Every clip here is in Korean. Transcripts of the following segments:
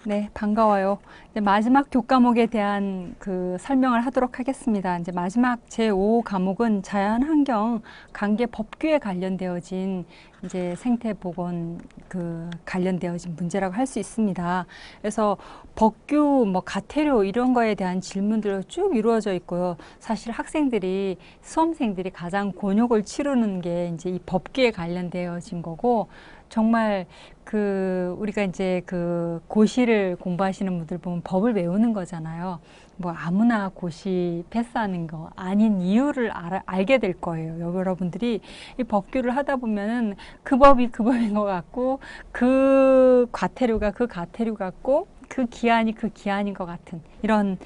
네, 반가워요. 이제 마지막 교과목에 대한 그 설명을 하도록 하겠습니다. 이제 마지막 제5 과목은 자연환경 관계 법규에 관련되어진 이제 생태보건 그 관련되어진 문제라고 할 수 있습니다. 그래서 법규, 뭐 가태료 이런 거에 대한 질문들로 쭉 이루어져 있고요. 사실 학생들이 수험생들이 가장 곤욕을 치르는 게 이제 이 법규에 관련되어진 거고 정말 그 우리가 이제 그 고시를 공부하시는 분들 보면 법을 외우는 거잖아요. 뭐 아무나 고시 패스하는 거 아닌 이유를 알게 될 거예요. 여러분들이 이 법규를 하다 보면은 그 법이 그 법인 것 같고 그 과태료가 그 과태료 같고 그 기한이 그 기한인 것 같은 이런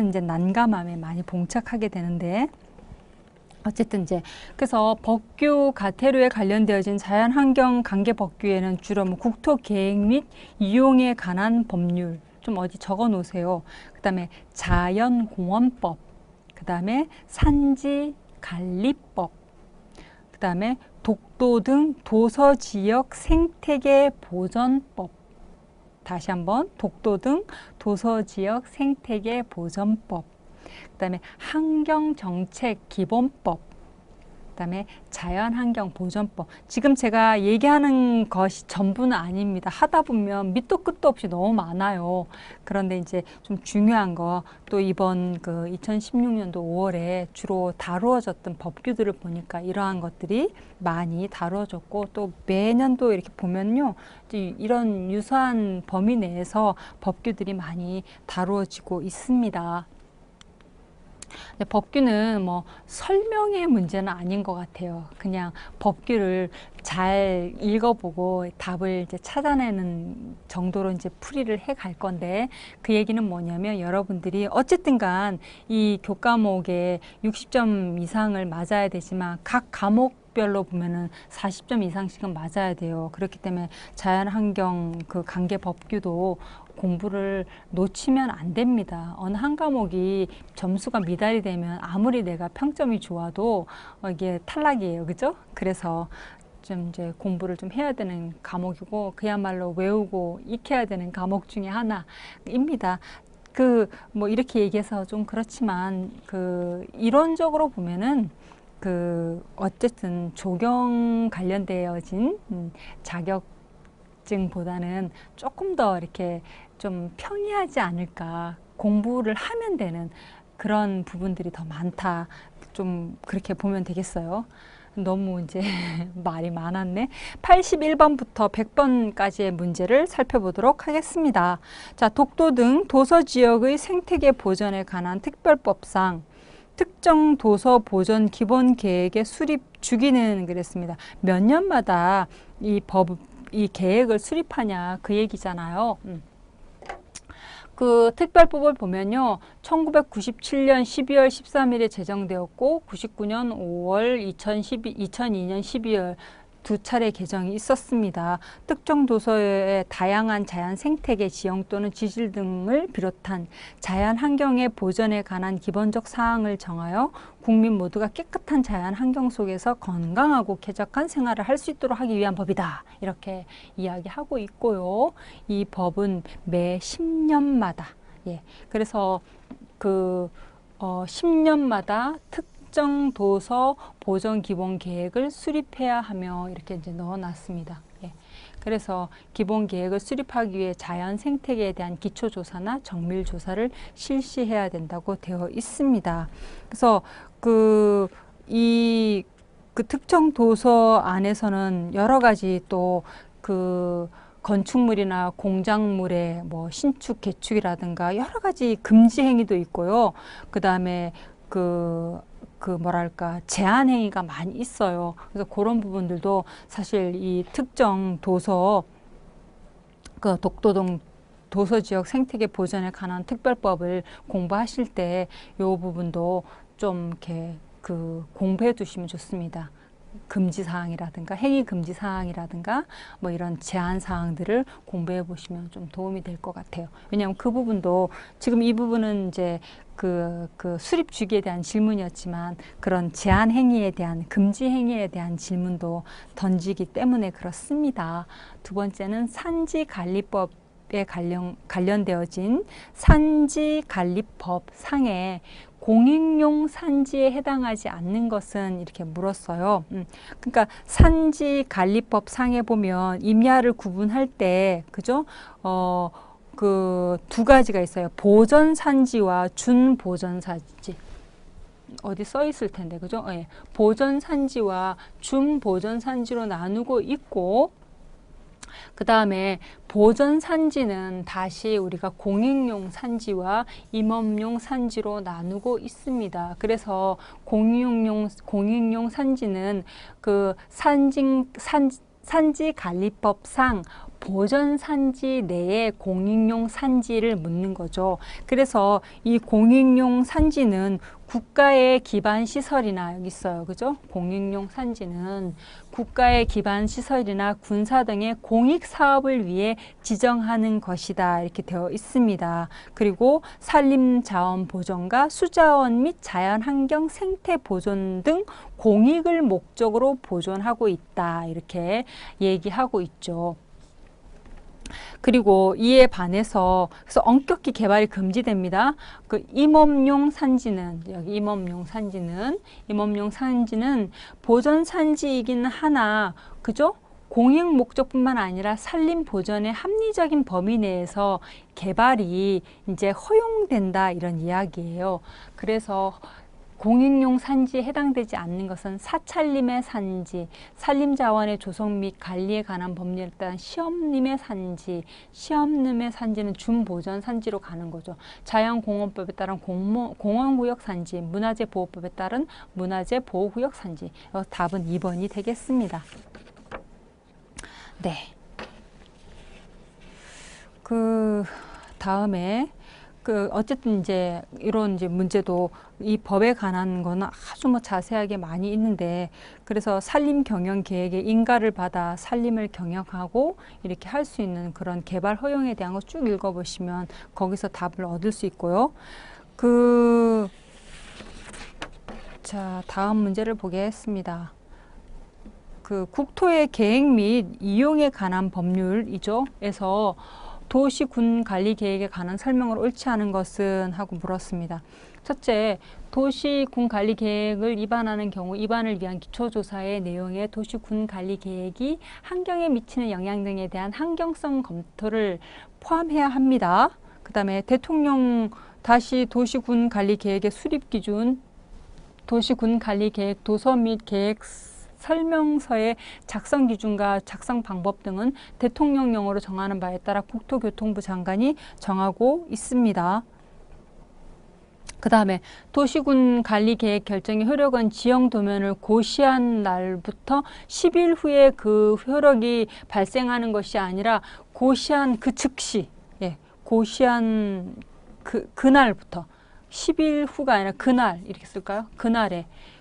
이제 난감함에 많이 봉착하게 되는데 어쨌든 이제 그래서 법규 가태료에 관련되어진 자연환경 관계 법규에는 주로 뭐 국토 계획 및 이용에 관한 법률 좀 어디 적어 놓으세요. 그다음에 자연공원법, 그다음에 산지관리법, 그다음에 독도 등 도서지역 생태계 보전법. 다시 한번 독도 등 도서지역 생태계 보전법. 그다음에 환경정책기본법, 그다음에 자연환경보전법. 지금 제가 얘기하는 것이 전부는 아닙니다. 하다 보면 밑도 끝도 없이 너무 많아요. 그런데 이제 좀 중요한 거 또 이번 그 2016년도 5월에 주로 다루어졌던 법규들을 보니까 이러한 것들이 많이 다루어졌고 또 매년도 이렇게 보면요. 이런 유사한 범위 내에서 법규들이 많이 다루어지고 있습니다. 법규는 뭐 설명의 문제는 아닌 것 같아요. 그냥 법규를 잘 읽어보고 답을 이제 찾아내는 정도로 이제 풀이를 해 갈 건데 그 얘기는 뭐냐면 여러분들이 어쨌든 간 이 교과목에 60점 이상을 맞아야 되지만 각 과목별로 보면은 40점 이상씩은 맞아야 돼요. 그렇기 때문에 자연환경 그 관계 법규도 공부를 놓치면 안 됩니다. 어느 한 과목이 점수가 미달이 되면 아무리 내가 평점이 좋아도 이게 탈락이에요. 그죠? 그래서 좀 이제 공부를 좀 해야 되는 과목이고 그야말로 외우고 익혀야 되는 과목 중에 하나입니다. 그 뭐 이렇게 얘기해서 좀 그렇지만 그 이론적으로 보면은 그 어쨌든 조경 관련되어진 자격증보다는 조금 더 이렇게 좀 편리하지 않을까. 공부를 하면 되는 그런 부분들이 더 많다. 좀 그렇게 보면 되겠어요. 너무 이제 말이 많았네. 81번부터 100번까지의 문제를 살펴보도록 하겠습니다. 자, 독도 등 도서 지역의 생태계 보전에 관한 특별법상 특정 도서 보전 기본 계획의 수립 주기는 그랬습니다. 몇 년마다 이 계획을 수립하냐 그 얘기잖아요. 그 특별법을 보면요. 1997년 12월 13일에 제정되었고 99년 5월 2002년 12월 두 차례 개정이 있었습니다. 특정 도서의 다양한 자연 생태계 지형 또는 지질 등을 비롯한 자연 환경의 보전에 관한 기본적 사항을 정하여 국민 모두가 깨끗한 자연 환경 속에서 건강하고 쾌적한 생활을 할 수 있도록 하기 위한 법이다. 이렇게 이야기하고 있고요. 이 법은 매 10년마다 그래서 그 10년마다 특정 도서 보전 기본 계획을 수립해야 하며 이렇게 이제 넣어놨습니다. 그래서 기본 계획을 수립하기 위해 자연 생태계에 대한 기초 조사나 정밀 조사를 실시해야 된다고 되어 있습니다. 그래서 그 특정 도서 안에서는 여러 가지 또 그 건축물이나 공작물의 뭐 신축, 개축이라든가 여러 가지 금지 행위도 있고요. 그 다음에 뭐랄까 제한 행위가 많이 있어요. 그래서 그런 부분들도 사실 이 특정 도서 그 독도동 도서지역 생태계 보전에 관한 특별법을 공부하실 때 이 부분도 좀 이렇게 그 공부해 두시면 좋습니다. 금지 사항이라든가 행위 금지 사항이라든가 뭐 이런 제한 사항들을 공부해 보시면 좀 도움이 될 것 같아요. 왜냐하면 그 부분도 지금 이 부분은 이제 그 수립 주기에 대한 질문이었지만 그런 제한 행위에 대한 금지 행위에 대한 질문도 던지기 때문에 그렇습니다. 두 번째는 산지 관리법 관련되어진 산지관리법 상에 공익용 산지에 해당하지 않는 것은 이렇게 물었어요. 그러니까 산지관리법 상에 보면 임야를 구분할 때, 그죠? 그 두 가지가 있어요. 보전산지와 준보전산지. 어디 써 있을 텐데, 그죠? 예. 보전산지와 준보전산지로 나누고 있고, 그 다음에 보전산지는 다시 우리가 공익용 산지와 임업용 산지로 나누고 있습니다. 그래서 공익용 산지는 그 산지관리법상 보전산지 내에 공익용 산지를 묻는 거죠. 그래서 이 공익용 산지는 국가의 기반 시설이나 여기 있어요. 그죠? 공익용 산지는 국가의 기반 시설이나 군사 등의 공익 사업을 위해 지정하는 것이다. 이렇게 되어 있습니다. 그리고 산림 자원 보존과 수자원 및 자연 환경 생태 보존 등 공익을 목적으로 보존하고 있다. 이렇게 얘기하고 있죠. 그리고 이에 반해서 그래서 엄격히 개발이 금지됩니다. 그 임업용 산지는 여기 임업용 산지는 보전 산지이긴 하나 그죠? 공익 목적뿐만 아니라 산림 보전의 합리적인 범위 내에서 개발이 이제 허용된다 이런 이야기예요. 그래서 공익용 산지에 해당되지 않는 것은 사찰림의 산지, 산림자원의 조성 및 관리에 관한 법률에 따른 시험림의 산지는 준보전 산지로 가는 거죠. 자연공원법에 따른 공원구역 산지, 문화재보호법에 따른 문화재보호구역 산지. 답은 2번이 되겠습니다. 네. 그 다음에 어쨌든 이제 이런 문제도 이 법에 관한 거는 아주 자세하게 많이 있는데 그래서 산림 경영 계획에 인가를 받아 산림을 경영하고 이렇게 할 수 있는 그런 개발 허용에 대한 거 쭉 읽어보시면 거기서 답을 얻을 수 있고요. 자, 다음 문제를 보겠습니다. 국토의 계획 및 이용에 관한 법률이죠. 에서 도시 군 관리 계획에 관한 설명을 옳지 않은 것은 하고 물었습니다. 첫째, 도시 군 관리 계획을 위반하는 경우 위반을 위한 기초조사의 내용에 도시 군 관리 계획이 환경에 미치는 영향 등에 대한 환경성 검토를 포함해야 합니다. 그 다음에 대통령 다시 도시 군 관리 계획의 수립 기준, 도시 군 관리 계획 도서 및 계획 설명서의 작성 기준과 작성 방법 등은 대통령령으로 정하는 바에 따라 국토교통부 장관이 정하고 있습니다. 그 다음에 도시군 관리계획 결정의 효력은 지형 도면을 고시한 날부터 10일 후에 그 효력이 발생하는 것이 아니라 고시한 그 즉시, 고시한 그날부터 10일 후가 아니라 그날 이렇게 쓸까요?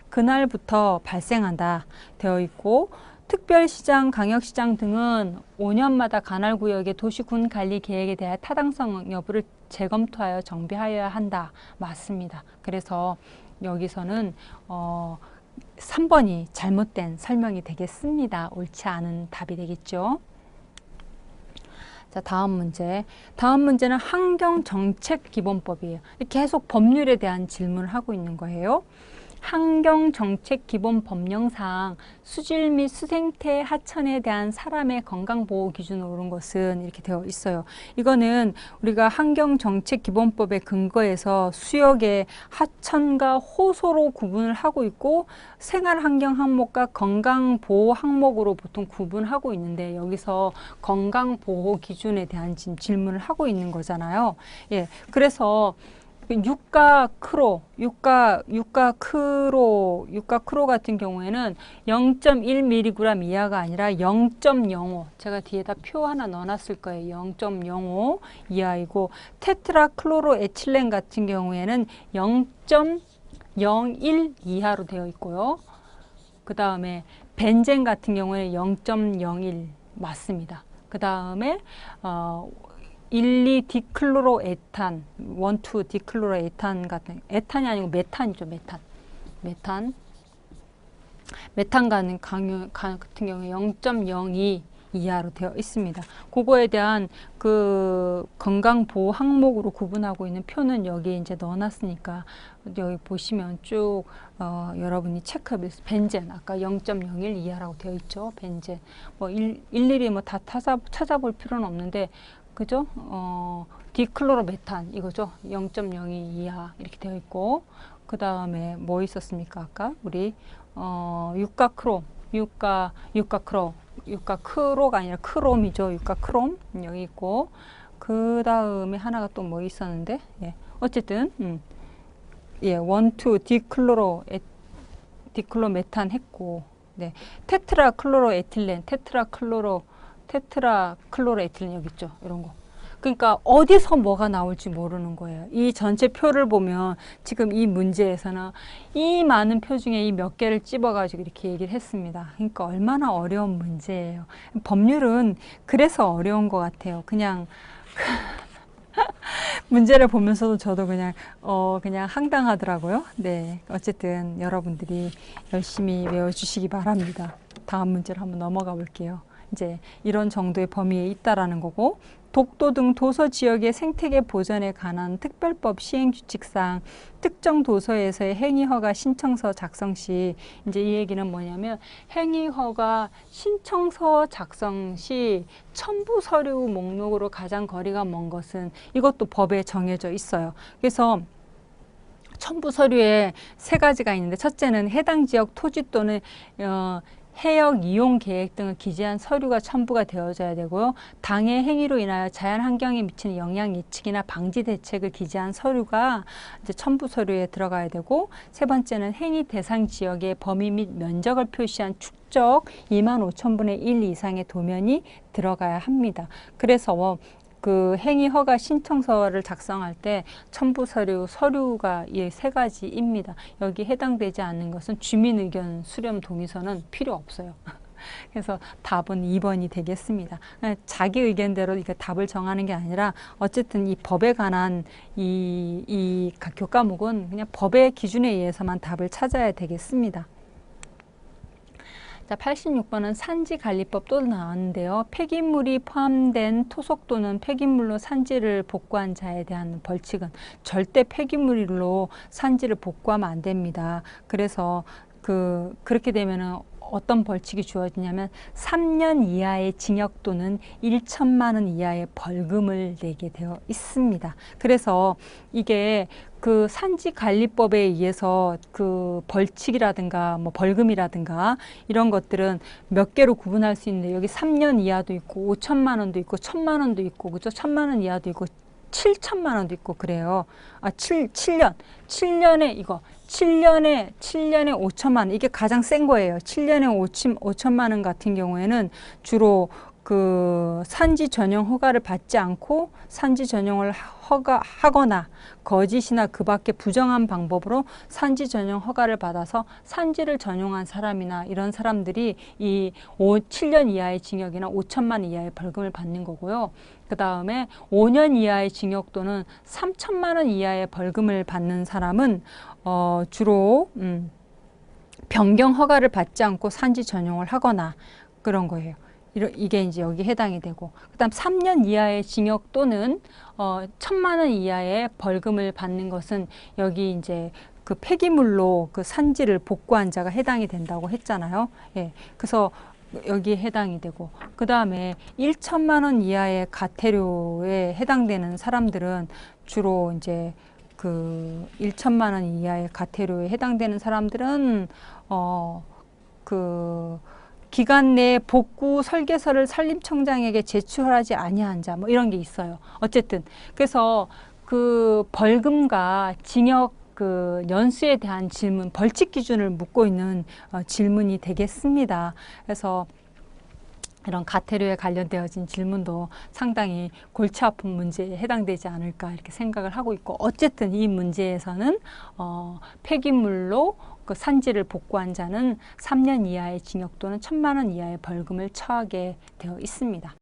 그날부터 발생한다 되어 있고 특별시장, 강역시장 등은 5년마다 관할구역의 도시군 관리 계획에 대한 타당성 여부를 재검토하여 정비하여야 한다. 맞습니다. 그래서 여기서는 3번이 잘못된 설명이 되겠습니다. 옳지 않은 답이 되겠죠. 자, 다음 문제는 환경정책기본법이에요. 계속 법률에 대한 질문을 하고 있는 거예요. 환경정책기본법령상 수질 및 수생태 하천에 대한 사람의 건강보호 기준으로 오른 것은 이렇게 되어 있어요. 이거는 우리가 환경정책기본법에 근거해서 수역의 하천과 호소로 구분을 하고 있고 생활환경 항목과 건강보호 항목으로 보통 구분하고 있는데 여기서 건강보호 기준에 대한 질문을 하고 있는 거잖아요. 예, 그래서 유가 크로 같은 경우에는 0.1mg 이하가 아니라 0.05 제가 뒤에다 표 하나 넣어놨을 거예요. 0.05 이하이고 테트라클로로에틸렌 같은 경우에는 0.01 이하로 되어 있고요. 그 다음에 벤젠 같은 경우에는 0.01 맞습니다. 그 다음에 1,2-디클로로에탄, 1,2-디클로로에탄 같은 에탄이 아니고 메탄이죠. 메탄 같은 경우에 0.02 이하로 되어 있습니다. 그거에 대한 그 건강보호 항목으로 구분하고 있는 표는 여기 이제 넣어놨으니까 여기 보시면 쭉 여러분이 체크해 벤젠 아까 0.01 이하라고 되어 있죠. 벤젠 뭐 일일이 뭐 다 찾아볼 필요는 없는데 그죠? 디클로로메탄 이거죠. 0.02 이하 이렇게 되어 있고 그 다음에 뭐 있었습니까? 아까 우리 유가크로가 아니라 크롬이죠. 유가크롬 여기 있고 그 다음에 하나가 또 뭐 있었는데 예. 어쨌든 예, 1, 2 디클로메탄 했고 네. 테트라클로로에틸렌 여기 있죠. 이런 거. 그러니까 어디서 뭐가 나올지 모르는 거예요. 이 전체 표를 보면 지금 이 문제에서는 이 많은 표 중에 이 몇 개를 찝어가지고 이렇게 얘기를 했습니다. 그러니까 얼마나 어려운 문제예요. 법률은 그래서 어려운 것 같아요. 그냥 문제를 보면서도 저도 그냥 황당하더라고요. 네, 어쨌든 여러분들이 열심히 외워주시기 바랍니다. 다음 문제로 한번 넘어가 볼게요. 이제 이런 정도의 범위에 있다라는 거고 독도 등 도서 지역의 생태계 보전에 관한 특별법 시행규칙상 특정 도서에서의 행위허가 신청서 작성 시 이제 이 얘기는 뭐냐면 행위허가 신청서 작성 시 첨부 서류 목록으로 가장 거리가 먼 것은 이것도 법에 정해져 있어요. 그래서 첨부 서류에 세 가지가 있는데 첫째는 해당 지역 토지 또는 해역 이용 계획 등을 기재한 서류가 첨부가 되어져야 되고요. 당해 행위로 인하여 자연 환경에 미치는 영향 예측이나 방지 대책을 기재한 서류가 이제 첨부 서류에 들어가야 되고 세 번째는 행위 대상 지역의 범위 및 면적을 표시한 축적 25,000분의 1 이상의 도면이 들어가야 합니다. 그래서 그 행위 허가 신청서를 작성할 때 첨부 서류가 이 세 가지입니다. 여기 해당되지 않는 것은 주민 의견 수렴 동의서는 필요 없어요. 그래서 답은 2번이 되겠습니다. 자기 의견대로 이게 답을 정하는 게 아니라 어쨌든 이 법에 관한 이 교과목은 그냥 법의 기준에 의해서만 답을 찾아야 되겠습니다. 자, 86번은 산지관리법 또 나왔는데요. 폐기물이 포함된 토속 또는 폐기물로 산지를 복구한 자에 대한 벌칙은 절대 폐기물로 산지를 복구하면 안 됩니다. 그래서 그렇게 되면은 어떤 벌칙이 주어지냐면 3년 이하의 징역 또는 1천만 원 이하의 벌금을 내게 되어 있습니다. 그래서 이게 그 산지관리법에 의해서 그 벌칙이라든가 뭐 벌금이라든가 이런 것들은 몇 개로 구분할 수 있는데 여기 3년 이하도 있고 5천만 원도 있고 1천만 원도 있고 그죠? 1천만 원 이하도 있고 7천만 원도 있고 그래요. 7년에 이거 7년에 5천만 원 이게 가장 센 거예요. 7년에 5천만 원 같은 경우에는 주로 그 산지 전용 허가를 받지 않고 산지 전용을 하거나 거짓이나 그 밖에 부정한 방법으로 산지 전용 허가를 받아서 산지를 전용한 사람이나 이런 사람들이 이 7년 이하의 징역이나 5천만 원 이하의 벌금을 받는 거고요. 그 다음에 5년 이하의 징역 또는 3천만 원 이하의 벌금을 받는 사람은 주로 변경 허가를 받지 않고 산지 전용을 하거나 그런 거예요. 이게 이제 여기 해당이 되고 그다음 3년 이하의 징역 또는 1,000만 원 이하의 벌금을 받는 것은 여기 이제 그 폐기물로 그 산지를 복구한 자가 해당이 된다고 했잖아요. 예. 그래서 여기에 해당이 되고 그 다음에 1천만 원 이하의 과태료에 해당되는 사람들은 주로 이제 그 1천만 원 이하의 과태료에 해당되는 사람들은 그 기간 내에 복구 설계서를 산림청장에게 제출하지 아니한 자 뭐 이런 게 있어요. 어쨌든 그래서 그 벌금과 징역 그 연수에 대한 질문, 벌칙 기준을 묻고 있는 질문이 되겠습니다. 그래서 이런 과태료에 관련되어진 질문도 상당히 골치 아픈 문제에 해당되지 않을까 이렇게 생각을 하고 있고 어쨌든 이 문제에서는 폐기물로 그 산지를 복구한 자는 3년 이하의 징역 또는 1,000만 원 이하의 벌금을 처하게 되어 있습니다.